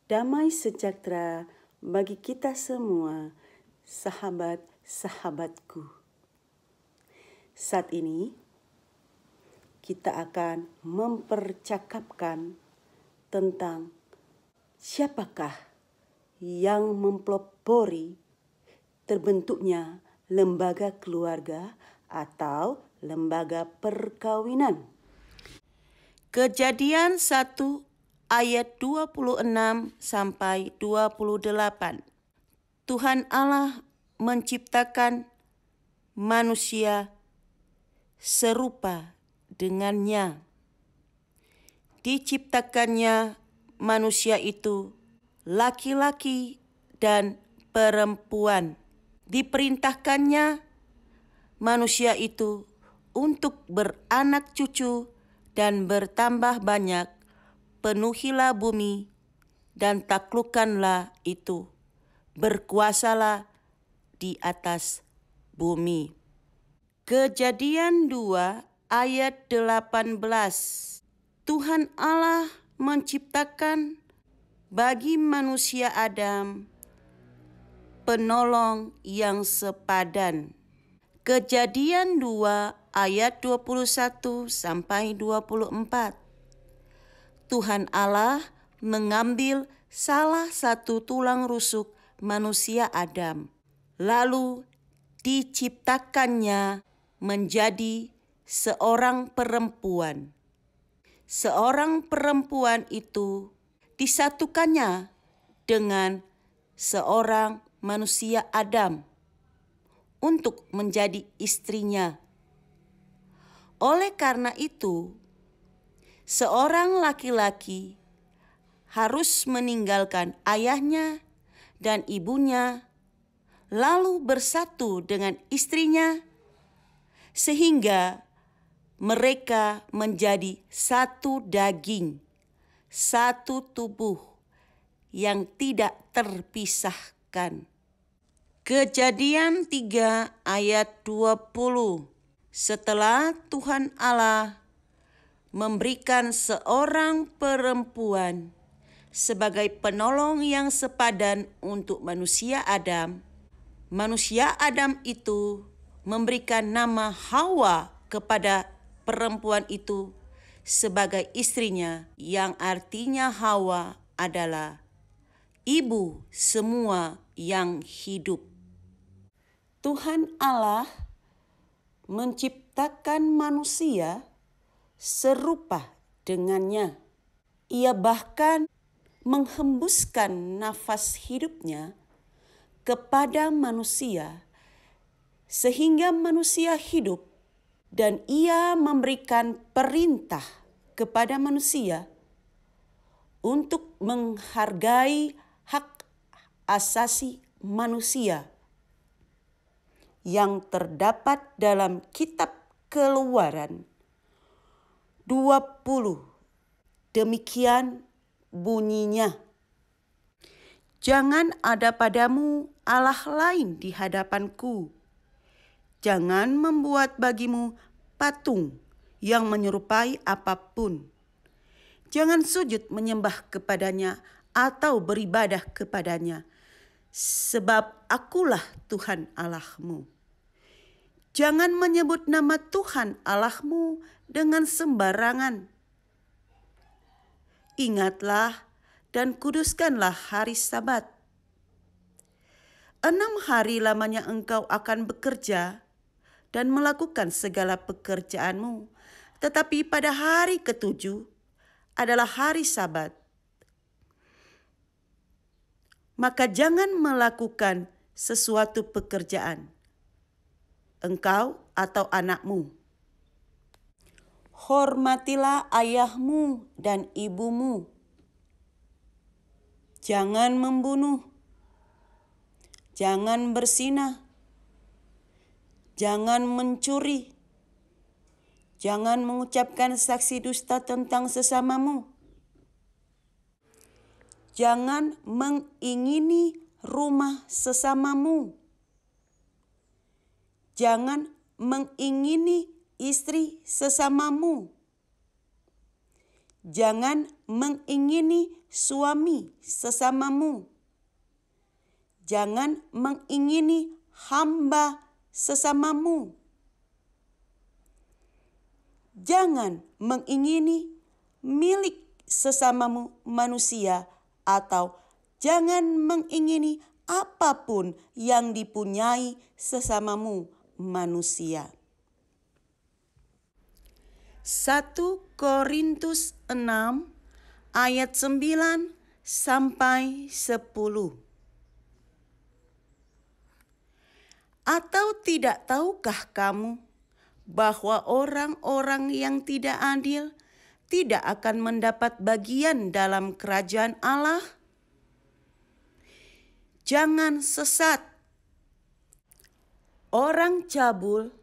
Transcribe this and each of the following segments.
Damai sejahtera bagi kita semua, sahabat-sahabatku. Saat ini kita akan mempercakapkan tentang siapakah yang mempelopori terbentuknya lembaga keluarga atau lembaga perkawinan. Kejadian 1 ayat 26 sampai 28. Tuhan Allah menciptakan manusia serupa dengannya. Diciptakannya manusia itu laki-laki dan perempuan. Diperintahkannya manusia itu untuk beranak cucu dan bertambah banyak. Penuhilah bumi dan taklukkanlah itu. Berkuasalah di atas bumi. Kejadian 2 ayat 18. Tuhan Allah menciptakan bagi manusia Adam penolong yang sepadan. Kejadian 2 ayat 21 sampai 24. Tuhan Allah mengambil salah satu tulang rusuk manusia Adam, lalu diciptakannya menjadi seorang perempuan. Seorang perempuan itu disatukannya dengan seorang manusia Adam untuk menjadi istrinya. Oleh karena itu, seorang laki-laki harus meninggalkan ayahnya dan ibunya, lalu bersatu dengan istrinya, sehingga mereka menjadi satu daging, satu tubuh yang tidak terpisahkan. Kejadian 3 ayat 20. Setelah Tuhan Allah memberikan seorang perempuan sebagai penolong yang sepadan untuk manusia Adam, manusia Adam itu memberikan nama Hawa kepada perempuan itu sebagai istrinya, yang artinya Hawa adalah ibu semua yang hidup. Tuhan Allah menciptakan manusia serupa dengannya. Ia bahkan menghembuskan nafas hidupnya kepada manusia sehingga manusia hidup, dan ia memberikan perintah kepada manusia untuk menghargai hak asasi manusia yang terdapat dalam kitab Keluaran 20. Demikian bunyinya. Jangan ada padamu Allah lain di hadapanku. Jangan membuat bagimu patung yang menyerupai apapun. Jangan sujud menyembah kepadanya atau beribadah kepadanya, sebab akulah Tuhan Allahmu. Jangan menyebut nama Tuhan Allahmu dengan sembarangan. Ingatlah dan kuduskanlah hari Sabat. 6 hari lamanya engkau akan bekerja dan melakukan segala pekerjaanmu, tetapi pada hari ke-7 adalah hari Sabat. Maka jangan melakukan sesuatu pekerjaan, engkau atau anakmu. Hormatilah ayahmu dan ibumu. Jangan membunuh. Jangan berzinah. Jangan mencuri. Jangan mengucapkan saksi dusta tentang sesamamu. Jangan mengingini rumah sesamamu. Jangan mengingini istri sesamamu. Jangan mengingini suami sesamamu. Jangan mengingini hamba sesamamu. Jangan mengingini milik sesamamu manusia, atau jangan mengingini apapun yang dipunyai sesamamu manusia. 1 Korintus 6 ayat 9 sampai 10. Atau tidak tahukah kamu bahwa orang-orang yang tidak adil tidak akan mendapat bagian dalam kerajaan Allah? Jangan sesat. Orang cabul,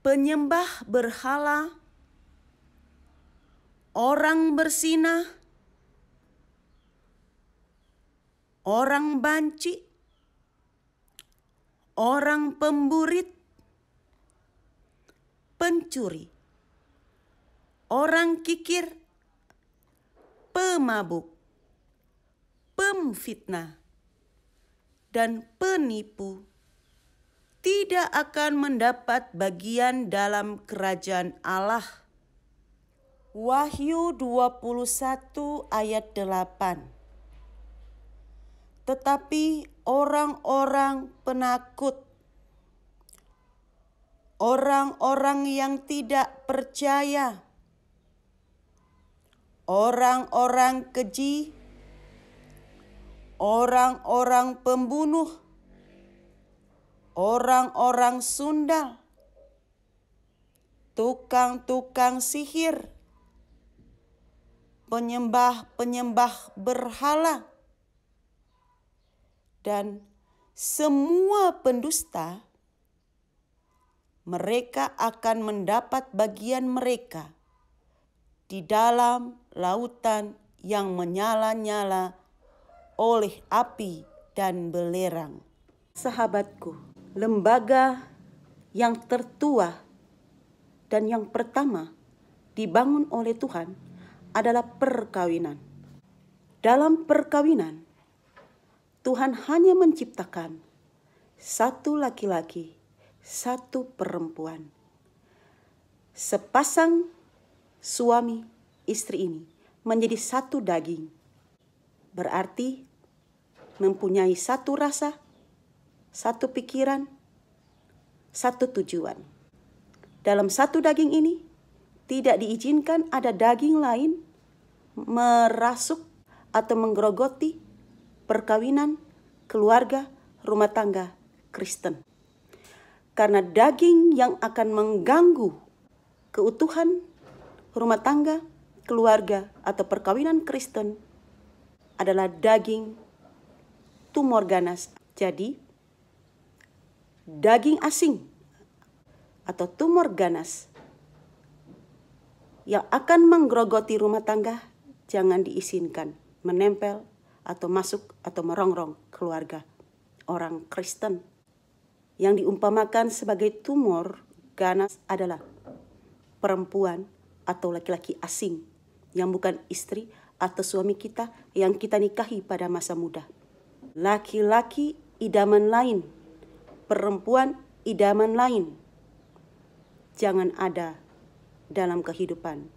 penyembah berhala, orang berzinah, orang banci, orang pemburit, pencuri, orang kikir, pemabuk, pemfitnah, dan penipu tidak akan mendapat bagian dalam kerajaan Allah. Wahyu 21 ayat 8. Tetapi orang-orang penakut, orang-orang yang tidak percaya, orang-orang keji, orang-orang pembunuh, orang-orang sundal, tukang-tukang sihir, penyembah-penyembah berhala, dan semua pendusta, mereka akan mendapat bagian mereka di dalam lautan yang menyala-nyala oleh api dan belerang. Sahabatku, lembaga yang tertua dan yang pertama dibangun oleh Tuhan adalah perkawinan. Dalam perkawinan, Tuhan hanya menciptakan satu laki-laki, satu perempuan. Sepasang suami istri ini menjadi satu daging. Berarti mempunyai satu rasa, satu pikiran, satu tujuan. Dalam satu daging ini tidak diizinkan ada daging lain merasuk atau menggerogoti perkawinan, keluarga, rumah tangga Kristen. Karena daging yang akan mengganggu keutuhan rumah tangga, keluarga, atau perkawinan Kristen adalah daging tumor ganas. Jadi, daging asing atau tumor ganas yang akan menggerogoti rumah tangga jangan diizinkan menempel atau masuk atau merongrong keluarga orang Kristen. Yang diumpamakan sebagai tumor ganas adalah perempuan atau laki-laki asing yang bukan istri atau suami kita yang kita nikahi pada masa muda. Laki-laki idaman lain, perempuan idaman lain, jangan ada dalam kehidupan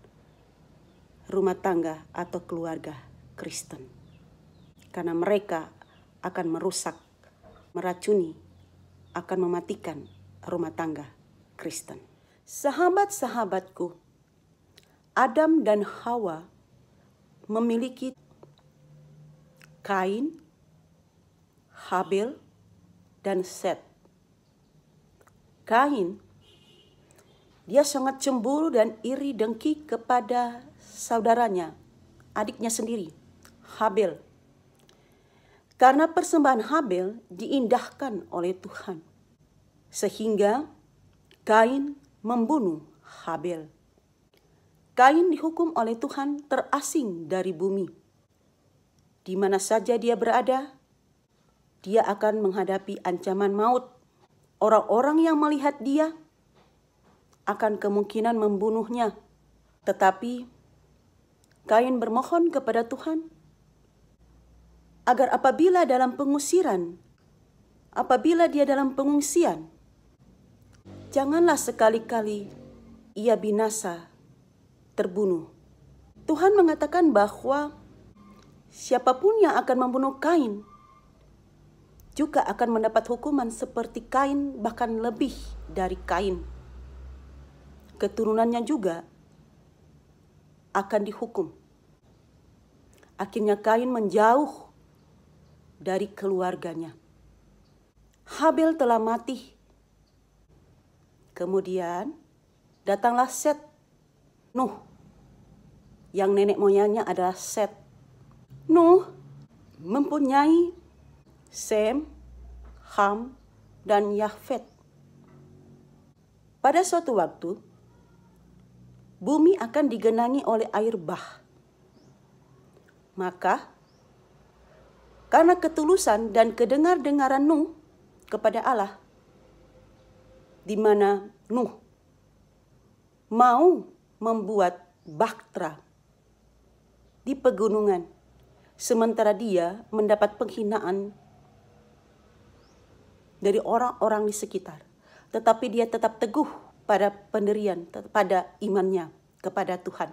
rumah tangga atau keluarga Kristen. Karena mereka akan merusak, meracuni, akan mematikan rumah tangga Kristen. Sahabat-sahabatku, Adam dan Hawa memiliki Kain, Habel, dan Set. Kain, dia sangat cemburu dan iri dengki kepada saudaranya, adiknya sendiri, Habel. Karena persembahan Habel diindahkan oleh Tuhan, sehingga Kain membunuh Habel. Kain dihukum oleh Tuhan terasing dari bumi. Di mana saja dia berada, dia akan menghadapi ancaman maut. Orang-orang yang melihat dia akan kemungkinan membunuhnya Tetapi Kain bermohon kepada Tuhan agar apabila dia dalam pengungsian, janganlah sekali-kali ia binasa, terbunuh. Tuhan mengatakan bahwa siapapun yang akan membunuh Kain juga akan mendapat hukuman seperti Kain, bahkan lebih dari Kain. Keturunannya juga akan dihukum. Akhirnya Kain menjauh dari keluarganya. Habel telah mati. Kemudian datanglah Set, Nuh, yang nenek moyangnya adalah Set. Nuh mempunyai Sem, Ham, dan Yafet. Pada suatu waktu, bumi akan digenangi oleh air bah. Maka, karena ketulusan dan kedengar-dengaran Nuh kepada Allah, di mana Nuh mau membuat bahtera di pegunungan, sementara dia mendapat penghinaan dari orang-orang di sekitar, tetapi dia tetap teguh pada pendirian, pada imannya kepada Tuhan.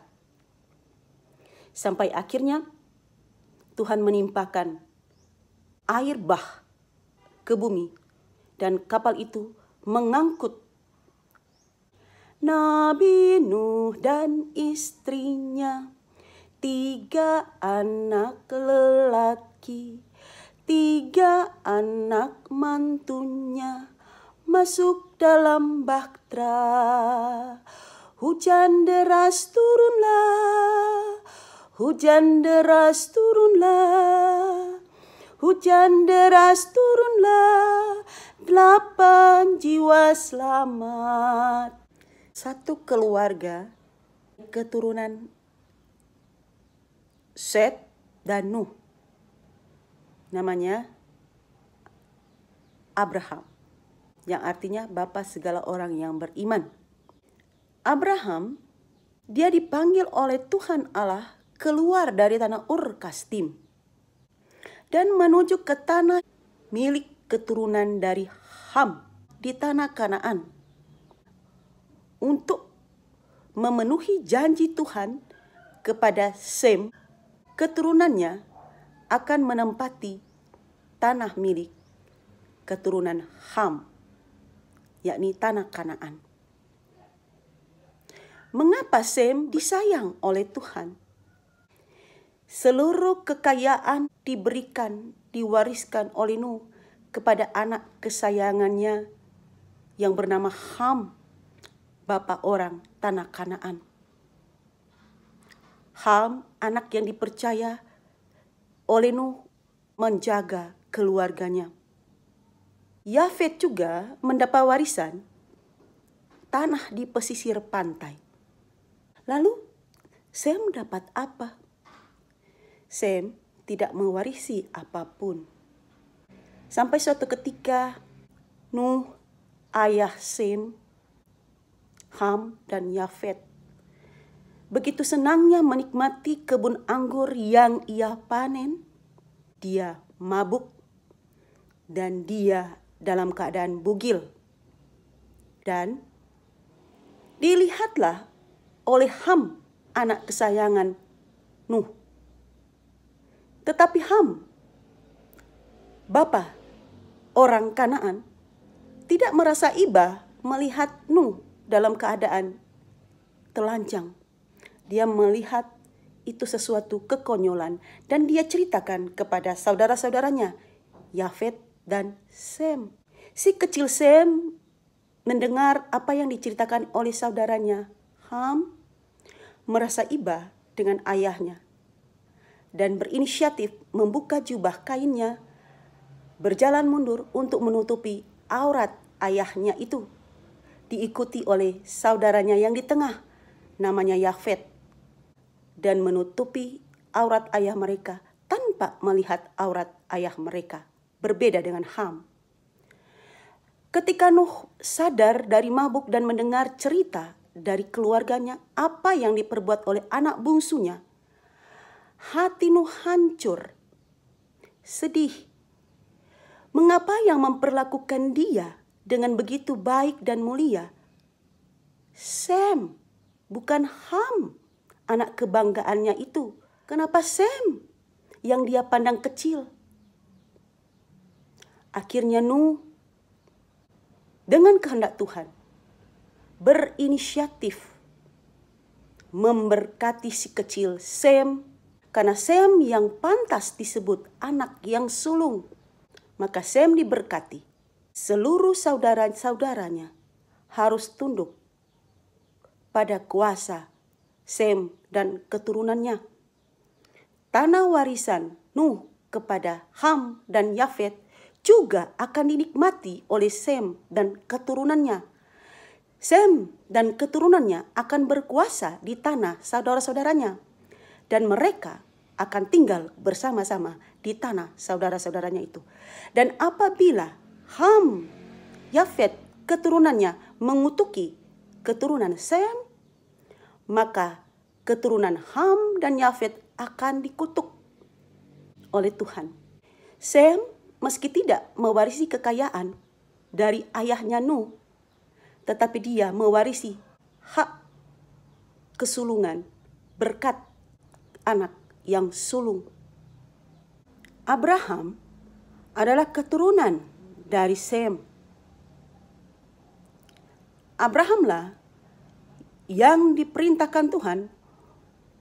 Sampai akhirnya Tuhan menimpakan air bah ke bumi dan kapal itu mengangkut Nabi Nuh dan istrinya, 3 anak lelaki, 3 anak mantunya masuk dalam bahtera. Hujan deras turunlah, hujan deras turunlah, hujan deras turunlah, 8 jiwa selamat. Satu keluarga keturunan Set dan Nuh, namanya Abraham, yang artinya bapa segala orang yang beriman. Abraham, dia dipanggil oleh Tuhan Allah keluar dari tanah Ur Kasdim dan menuju ke tanah milik keturunan dari Ham di tanah Kanaan untuk memenuhi janji Tuhan kepada Sem. Keturunannya akan menempati tanah milik keturunan Ham, yakni tanah Kanaan. Mengapa Sem disayang oleh Tuhan? Seluruh kekayaan diwariskan oleh Nuh kepada anak kesayangannya yang bernama Ham, bapa orang tanah Kanaan. Ham, anak yang dipercaya oleh Nuh menjaga keluarganya. Yafet juga mendapat warisan tanah di pesisir pantai. Lalu Sem dapat apa? Sem tidak mewarisi apapun. Sampai suatu ketika Nuh, ayah Sem, Ham, dan Yafet begitu senangnya menikmati kebun anggur yang ia panen, dia mabuk dan dia dalam keadaan bugil. Dan dilihatlah oleh Ham, anak kesayangan Nuh. Tetapi Ham, bapa orang Kanaan, tidak merasa iba melihat Nuh dalam keadaan telanjang. Dia melihat itu sesuatu kekonyolan dan dia ceritakan kepada saudara-saudaranya, Yafet dan Sem. Si kecil Sem mendengar apa yang diceritakan oleh saudaranya Ham, merasa iba dengan ayahnya dan berinisiatif membuka jubah kainnya, berjalan mundur untuk menutupi aurat ayahnya itu. Diikuti oleh saudaranya yang di tengah, namanya Yafet, dan menutupi aurat ayah mereka tanpa melihat aurat ayah mereka. Berbeda dengan Ham. Ketika Nuh sadar dari mabuk dan mendengar cerita dari keluarganya apa yang diperbuat oleh anak bungsunya, hati Nuh hancur, sedih. Mengapa yang memperlakukan dia dengan begitu baik dan mulia? Sem, bukan Ham, anak kebanggaannya itu. Kenapa Sem yang dia pandang kecil? Akhirnya Nuh dengan kehendak Tuhan berinisiatif memberkati si kecil Sem, karena Sem yang pantas disebut anak yang sulung. Maka Sem diberkati. Seluruh saudara-saudaranya harus tunduk pada kuasa Sem dan keturunannya. Tanah warisan Nuh kepada Ham dan Yafet juga akan dinikmati oleh Sem dan keturunannya. Sem dan keturunannya akan berkuasa di tanah saudara-saudaranya, dan mereka akan tinggal bersama-sama di tanah saudara-saudaranya itu. Dan apabila Ham, Yafet, keturunannya mengutuki keturunan Sem, maka keturunan Ham dan Yafet akan dikutuk oleh Tuhan. Sem meski tidak mewarisi kekayaan dari ayahnya Nuh, tetapi dia mewarisi hak kesulungan berkat anak yang sulung. Abraham adalah keturunan dari Sem. Abrahamlah yang diperintahkan Tuhan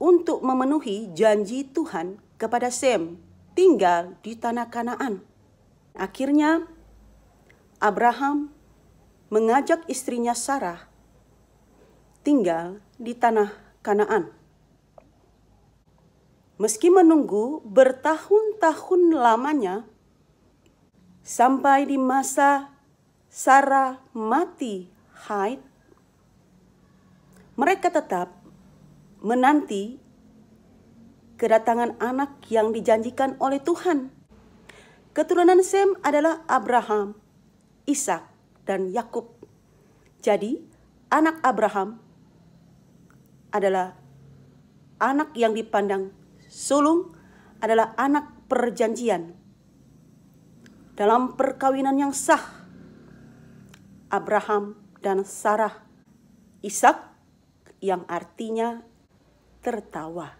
untuk memenuhi janji Tuhan kepada Sem tinggal di tanah Kanaan. Akhirnya Abraham mengajak istrinya Sarah tinggal di tanah Kanaan. Meski menunggu bertahun-tahun lamanya sampai di masa Sarah mati haid, mereka tetap menanti kedatangan anak yang dijanjikan oleh Tuhan. Keturunan Sem adalah Abraham, Ishak, dan Yakub. Jadi, anak Abraham adalah anak yang dipandang sulung, adalah anak perjanjian. Dalam perkawinan yang sah, Abraham dan Sarah, Ishak yang artinya tertawa.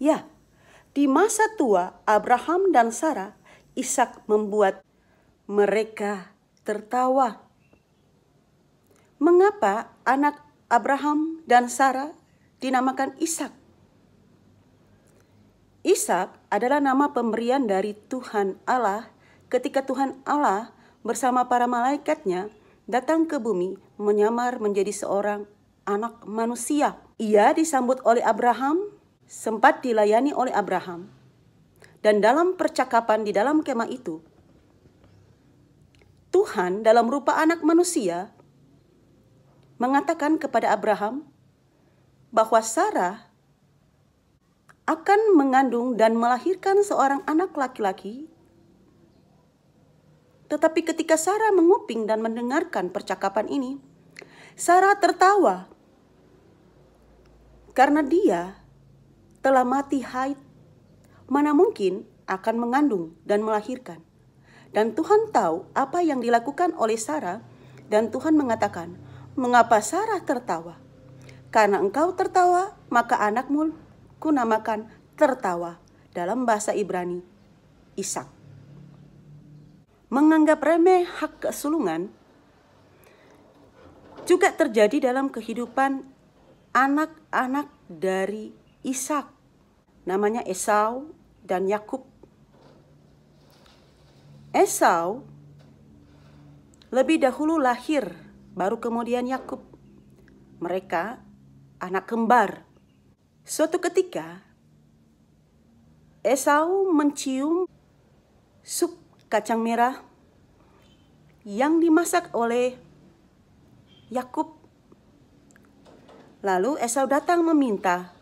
Ya, di masa tua Abraham dan Sarah, Ishak membuat mereka tertawa. Mengapa anak Abraham dan Sarah dinamakan Ishak? Ishak adalah nama pemberian dari Tuhan Allah ketika Tuhan Allah bersama para malaikatnya datang ke bumi menyamar menjadi seorang anak manusia. Ia disambut oleh Abraham, sempat dilayani oleh Abraham. Dan dalam percakapan di dalam kemah itu, Tuhan dalam rupa anak manusia mengatakan kepada Abraham bahwa Sarah akan mengandung dan melahirkan seorang anak laki-laki. Tetapi ketika Sarah menguping dan mendengarkan percakapan ini, Sarah tertawa karena dia telah mati haid. Mana mungkin akan mengandung dan melahirkan. Dan Tuhan tahu apa yang dilakukan oleh Sarah, dan Tuhan mengatakan, "Mengapa Sarah tertawa? Karena engkau tertawa, maka anakmu kunamakan tertawa." Dalam bahasa Ibrani, Ishak. Menganggap remeh hak kesulungan juga terjadi dalam kehidupan anak-anak dari Ishak. Namanya Esau dan Yakub. Esau lebih dahulu lahir, baru kemudian Yakub. Mereka anak kembar. Suatu ketika, Esau mencium sup kacang merah yang dimasak oleh Yakub. Lalu Esau datang meminta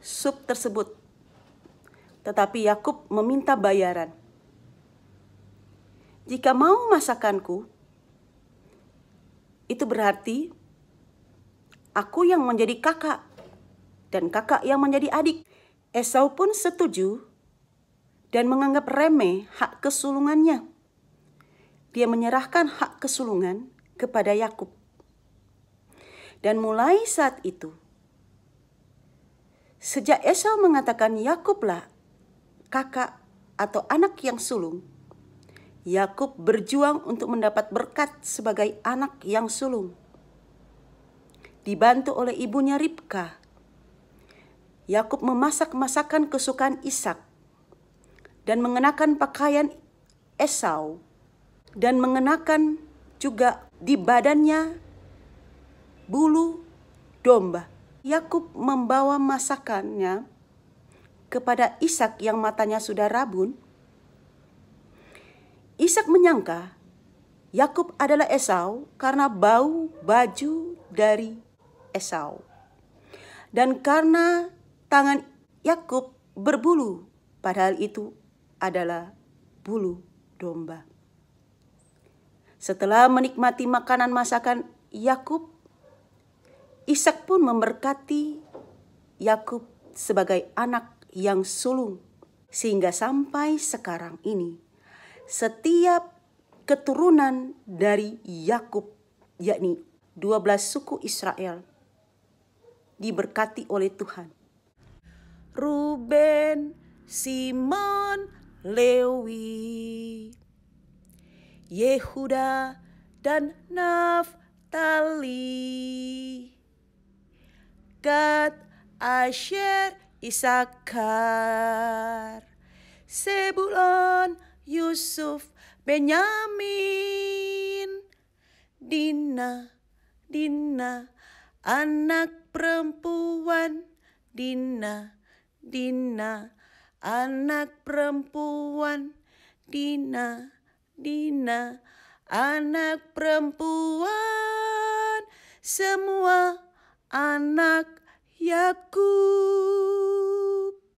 sup tersebut. Tetapi Yakub meminta bayaran. Jika mau masakanku, itu berarti aku yang menjadi kakak dan kakak yang menjadi adik. Esau pun setuju dan menganggap remeh hak kesulungannya. Dia menyerahkan hak kesulungan kepada Yakub. Dan mulai saat itu, sejak Esau mengatakan Yakublah kakak atau anak yang sulung, Yakub berjuang untuk mendapat berkat sebagai anak yang sulung. Dibantu oleh ibunya Ribka, Yakub memasak masakan kesukaan Ishak dan mengenakan pakaian Esau dan mengenakan juga di badannya bulu domba. Yakub membawa masakannya kepada Ishak yang matanya sudah rabun. Ishak menyangka Yakub adalah Esau karena bau baju dari Esau. Dan karena tangan Yakub berbulu, padahal itu adalah bulu domba. Setelah menikmati makanan masakan Yakub, Ishak pun memberkati Yakub sebagai anak yang sulung. Sehingga sampai sekarang ini, setiap keturunan dari Yakub, yakni 12 suku Israel, diberkati oleh Tuhan. Ruben, Simon, Lewi, Yehuda, dan Naftali, Gad, Asher, Isakar, Sebulon, Yusuf, Benyamin, Dina, anak perempuan, Dina, anak perempuan, Dina, anak perempuan, semua anak Yakub.